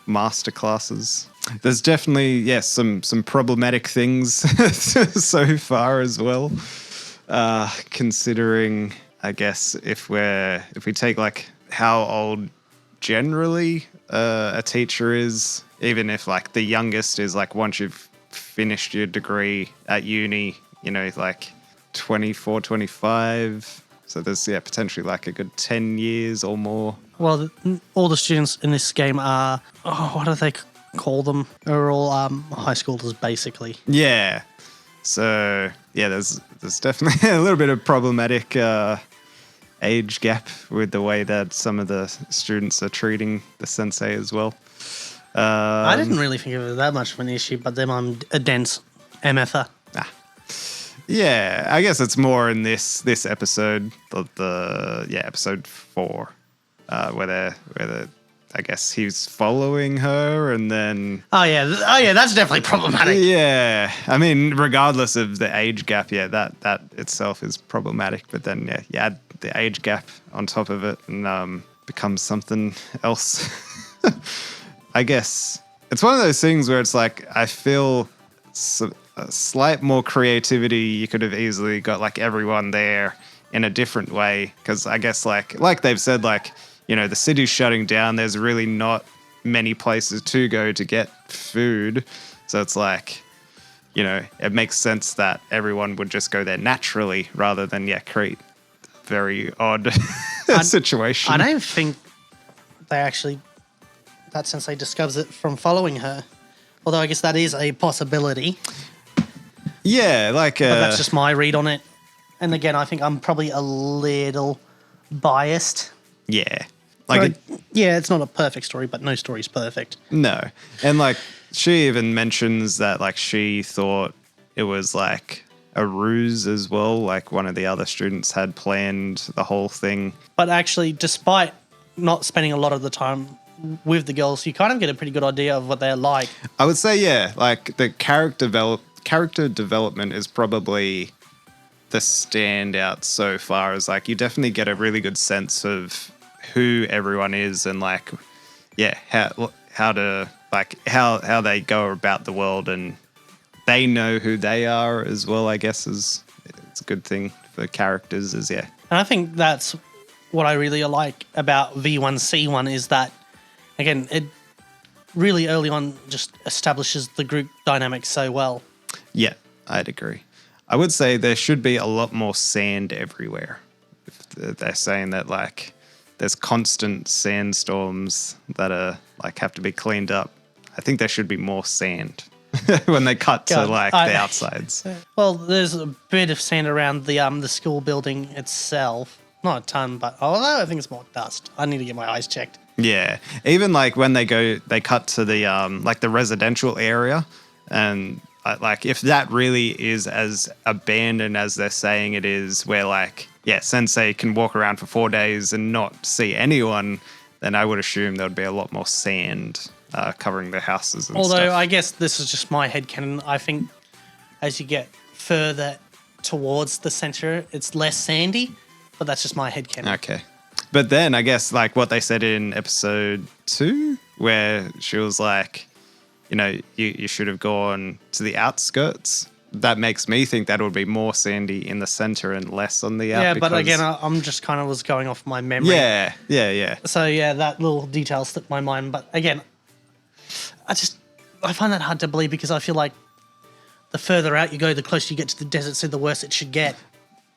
masterclasses. There's definitely, yes, some problematic things so far as well. Considering, I guess, if we take like how old generally a teacher is, even if like the youngest is like once you've finished your degree at uni, like 24, 25. So there's potentially like a good 10 years or more. Well, all the students in this game are, what do they call them? They're all high schoolers, basically. Yeah. So there's definitely a little bit of problematic age gap with the way that some of the students are treating the sensei as well. I didn't really think of it that much of an issue, but then I'm a dense MFer. Yeah, I guess it's more in this episode, episode 4, where I guess he's following her, and then that's definitely problematic. Yeah, I mean, regardless of the age gap, that itself is problematic. But then you add the age gap on top of it, and becomes something else. I guess it's one of those things where it's like I feel a slight more creativity. You could have easily got like everyone there in a different way, because I guess like they've said, like, the city's shutting down. There's really not many places to go to get food, so it's like, it makes sense that everyone would just go there naturally rather than create a very odd situation. I don't think that sensei discovers it from following her. Although I guess that is a possibility. Yeah, but that's just my read on it. And again, I think I'm probably a little biased. Yeah. It's not a perfect story, but no story's perfect. No. And she even mentions that she thought it was like a ruse as well. Like one of the other students had planned the whole thing. But actually, despite not spending a lot of the time with the girls, you kind of get a pretty good idea of what they're like. I would say, like the character development is probably the standout so far. Is like you definitely get a really good sense of who everyone is and how they go about the world, and they know who they are as well. I guess it's a good thing for characters. And I think that's what I really like about V1C1 is that, again, it really early on just establishes the group dynamic so well. Yeah, I'd agree. I would say there should be a lot more sand everywhere. If they're saying that there's constant sandstorms that are have to be cleaned up, I think there should be more sand when they cut to the outsides. Well, there's a bit of sand around the school building itself. Not a ton, but although I think it's more dust. I need to get my eyes checked. Yeah, even when they cut to the the residential area, and if that really is as abandoned as they're saying it is, where Sensei can walk around for 4 days and not see anyone, then I would assume there would be a lot more sand covering the houses and stuff. Although I guess this is just my headcanon. I think as you get further towards the center, it's less sandy, but that's just my headcanon. Okay. But then I guess what they said in episode 2, where she was like, you should have gone to the outskirts. That makes me think that would be more sandy in the center and less on the out. Yeah, but again, I'm just kind of was going off my memory. Yeah. So that little detail slipped my mind. But again, I find that hard to believe because I feel like the further out you go, the closer you get to the desert, so the worse it should get.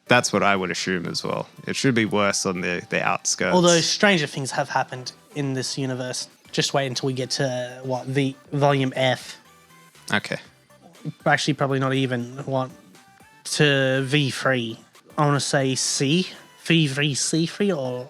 That's what I would assume as well. It should be worse on the outskirts. Although stranger things have happened in this universe. Just wait until we get to, Volume F. Okay. Actually, probably not even, to V3. I want to say C. V3, C3, or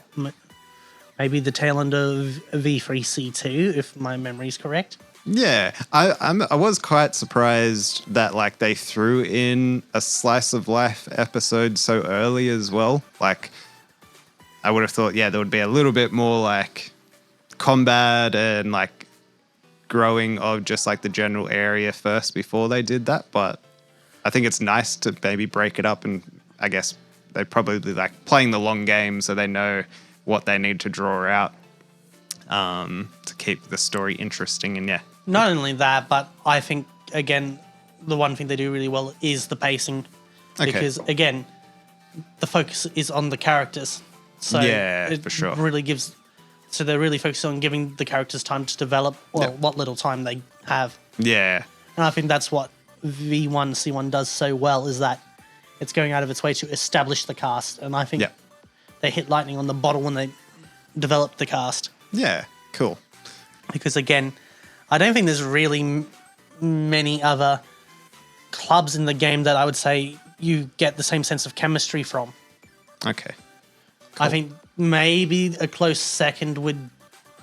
maybe the tail end of V3, C2, if my memory's correct. Yeah, I was quite surprised that they threw in a slice of life episode so early as well. I would have thought, there would be a little bit more combat and growing of just the general area first before they did that. But I think it's nice to maybe break it up, and I guess they probably playing the long game so they know what they need to draw out. to keep the story interesting. And yeah, Not only that, but I think, again, the one thing they do really well is the pacing. Okay. Because, again, the focus is on the characters. So Yeah, it for sure. really gives... So they're really focused on giving the characters time to develop, or Yep. what little time they have. yeah, And I think that's what V1, C1 does so well, is that it's going out of its way to establish the cast. And I think yeah, they hit lightning on the bottle when they developed the cast. yeah. Cool. Because, again, I don't think there's really many other clubs in the game that I would say you get the same sense of chemistry from. Okay. I think maybe a close second would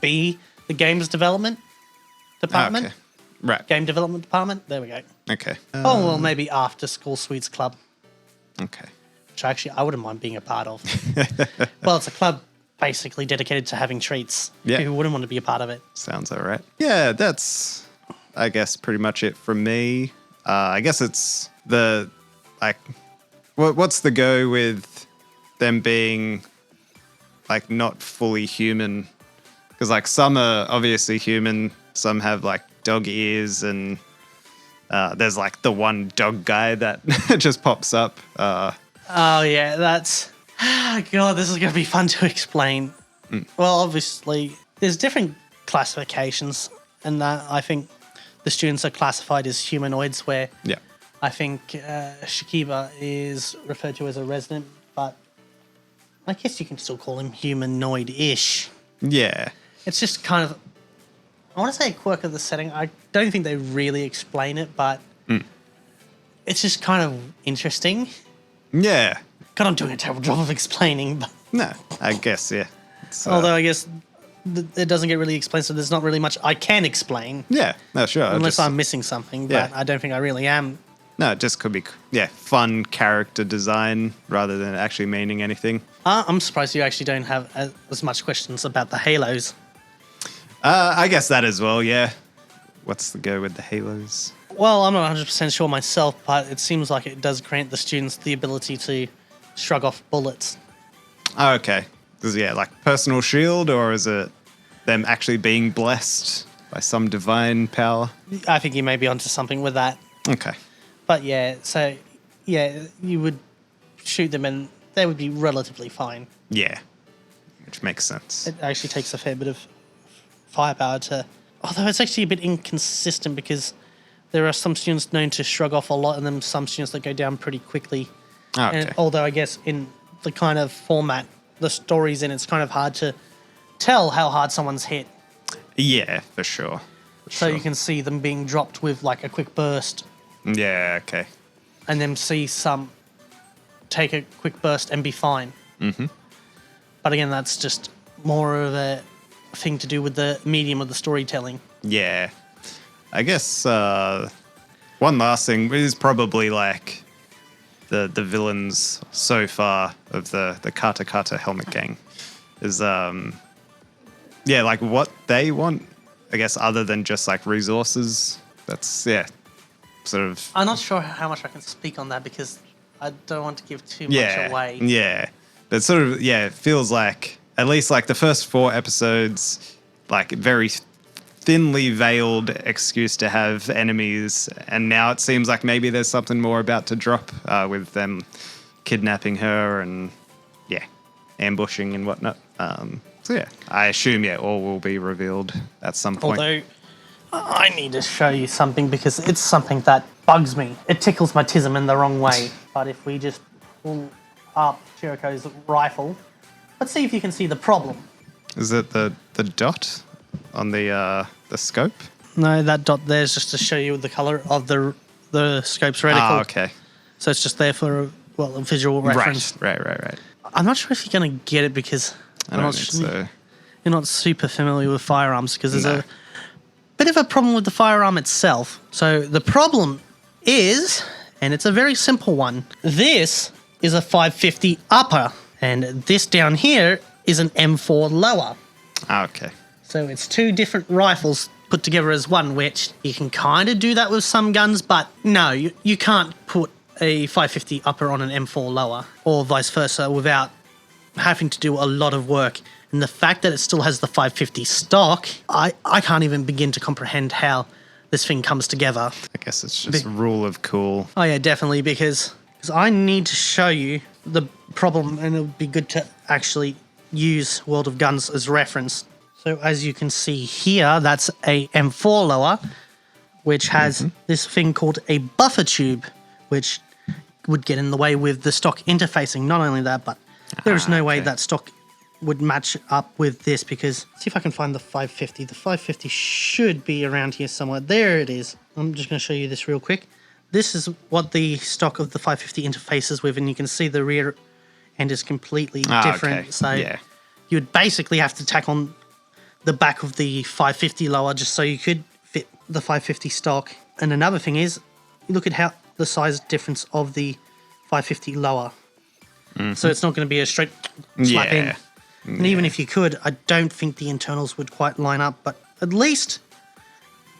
be the games development department. Okay. Right. Game development department. There we go. Okay. Oh, well, maybe After School Suites Club, Okay. which actually I wouldn't mind being a part of. Well, it's a club basically dedicated to having treats. Yeah. Who wouldn't want to be a part of it? Sounds all right. Yeah, that's, I guess, pretty much it from me. I guess it's the, like, what's the go with them being, like, not fully human? Because, like, some are obviously human, some have, like, dog ears, and there's, like, the one dog guy that just pops up. Oh, yeah, that's... God, this is going to be fun to explain. Well, obviously, there's different classifications, and that I think the students are classified as humanoids, where Yeah. I think Shakiba is referred to as a resident, but I guess you can still call him humanoid-ish. Yeah. It's just kind of... I want to say a quirk of the setting. I don't think they really explain it, but it's just kind of interesting. Yeah. God, I'm doing a terrible job of explaining, but... No, I guess, yeah. It's, Although I guess it doesn't get really explained, so there's not really much I can explain. yeah, no, sure. Unless I'm missing something, but Yeah. I don't think I really am. No, it just could be, yeah, fun character design rather than actually meaning anything. I'm surprised you actually don't have as much questions about the halos. I guess that as well, yeah. What's the go with the halos? Well, I'm not 100% sure myself, but it seems like it does grant the students the ability to shrug off bullets. Oh, okay. Is it, yeah, like personal shield, or is it them actually being blessed by some divine power? I think you may be onto something with that. Okay. But yeah, so yeah, you would shoot them and they would be relatively fine. Yeah. Which makes sense. It actually takes a fair bit of firepower to... Although it's actually a bit inconsistent because there are some students known to shrug off a lot and then some students that go down pretty quickly. Oh, okay. And although I guess in the kind of format the story's in, it's kind of hard to tell how hard someone's hit. Yeah, for sure. So you can see them being dropped with like a quick burst Yeah, okay. and then see some take a quick burst and be fine. Mm-hmm. But again, that's just more of a thing to do with the medium of the storytelling. Yeah. I guess one last thing is probably like the villains so far of the Kata Kata Helmet Gang is yeah, like what they want, I guess, other than just like resources. That's sort of I'm not sure how much I can speak on that because I don't want to give too much away. Yeah. But sort of, yeah, it feels like, at least like the first 4 episodes, like very thinly veiled excuse to have enemies. And now it seems like maybe there's something more about to drop with them kidnapping her and, yeah, ambushing and whatnot. So, yeah, I assume, yeah, all will be revealed at some point. Although, I need to show you something because it's something that bugs me. It tickles my tism in the wrong way. But if we just pull up Jericho's rifle, let's see if you can see the problem. Is it the dot on the scope? No, that dot there is just to show you the color of the scope's reticle. Oh, okay. So it's just there for a visual reference. Right. I'm not sure if you're going to get it because I don't think so. you're not super familiar with firearms because there's No. a bit of a problem with the firearm itself. So the problem is, and it's a very simple one, this is a 550 upper and this down here is an M4 lower. Ah, okay. So it's 2 different rifles put together as one, which you can kind of do that with some guns, but no, you can't put a 550 upper on an M4 lower or vice versa without having to do a lot of work And the fact that it still has the 550 stock, I can't even begin to comprehend how this thing comes together. I guess it's just a rule of cool. Oh, yeah, definitely, because I need to show you the problem, and it would be good to actually use World of Guns as reference. So as you can see here, that's a M4 lower, which has this thing called a buffer tube, which would get in the way with the stock interfacing. Not only that, but there is no way that stock would match up with this, because see if I can find the 550. The 550 should be around here somewhere. There it is. I'm just going to show you this real quick. This is what the stock of the 550 interfaces with, and you can see the rear end is completely different. Okay. So Yeah. you would basically have to tack on the back of the 550 lower just so you could fit the 550 stock. And another thing is, look at how the size difference of the 550 lower. So it's not going to be a straight slap in. And even if you could, I don't think the internals would quite line up, but at least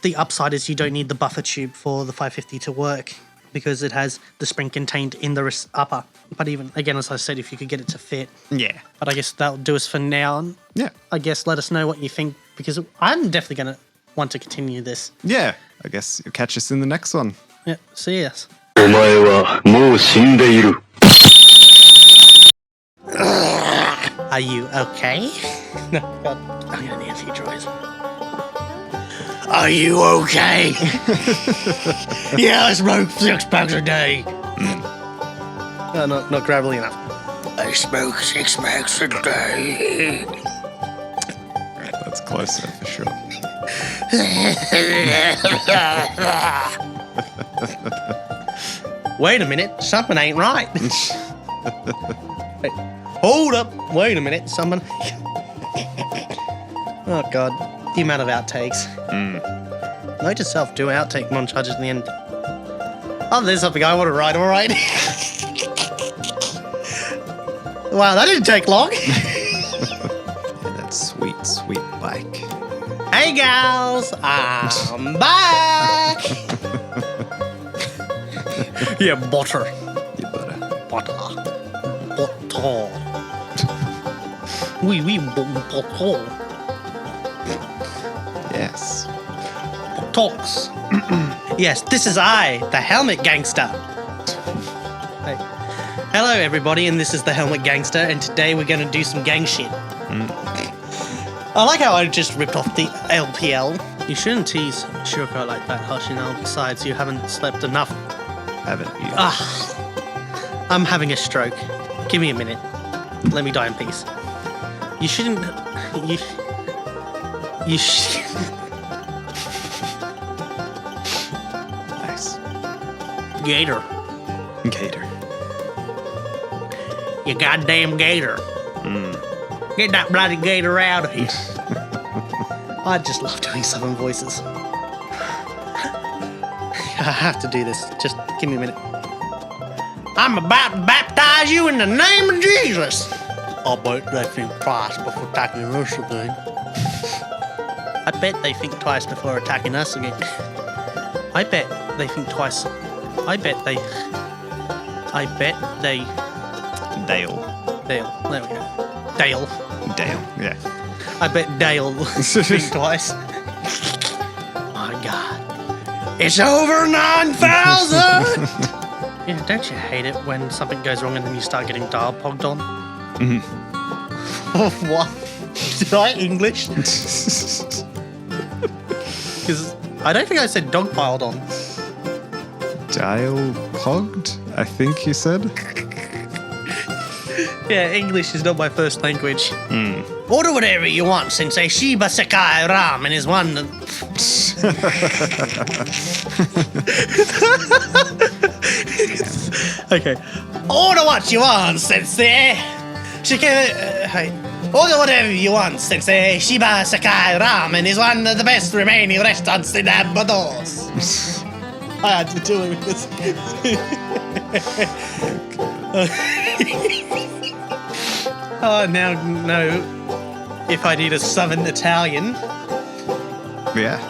the upside is you don't need the buffer tube for the 550 to work, because it has the spring contained in the upper. But even, again, as I said, if you could get it to fit. Yeah. But I guess that'll do us for now. Yeah. I guess let us know what you think, because I'm definitely going to want to continue this. Yeah. I guess you'll catch us in the next one. Yeah, see us. お前はもう死んでいる。 Are you okay? No, God, I'm going to need a few tries. Are you okay? Yeah, I smoke 6 packs a day. No, not gravelly enough. I smoke 6 packs a day. That's closer for sure. Wait a minute, something ain't right. Wait, hold up, wait a minute, someone. Oh God, the amount of outtakes. Note yourself, do outtake montages in the end. Oh, there's something I want to write, alright. Wow, that didn't take long. Yeah, that sweet, sweet bike. Hey gals, I'm back. Yeah, butter. You better. Butter. Butter. Oui, butter. Yes. Talks. Yes, this is I, the Helmet Gangster. Hey. Hello, everybody, and this is the Helmet Gangster, and today we're going to do some gang shit. I like how I just ripped off the LPL. You shouldn't tease Shuriko like that, Hoshino. Besides, you haven't slept enough. Haven't you? I'm having a stroke. Give me a minute. Let me die in peace. You shouldn't... You should... Nice. Gator. Gator. You goddamn gator. Get that bloody gator out of here. I just love doing Southern voices. I have to do this. Just give me a minute. I'm about to baptize you in the name of Jesus. I bet they think twice before attacking us again. I bet they think twice before attacking us again. I bet they think twice. I bet they... Dale. Dale. There we go. Dale. Dale, yeah. I bet Dale think twice. My God. It's over 9,000! Yeah, don't you hate it when something goes wrong and then you start getting dial pogged on? What? Did I English? Because I don't think I said dogpiled on. Dial pogged, I think you said. Yeah, English is not my first language. Order whatever you want, Sensei. Shiba Sakai Ramen is one. Okay. Order what you want, Sensei. Hey. Order whatever you want, Sensei. Shiba Sakai Ramen is one of the best remaining restaurants in Barbados. I had to do it with this. Oh, now know if I need a Southern Italian. Yeah.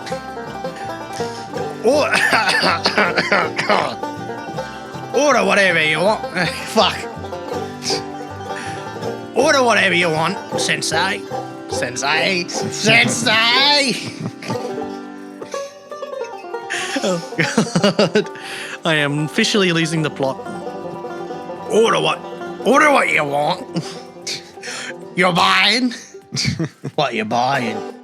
Order whatever you want. Fuck. Order whatever you want, Sensei. Sensei. Sensei. Oh, God. I am officially losing the plot. Order what you want. You're buying? What you buying?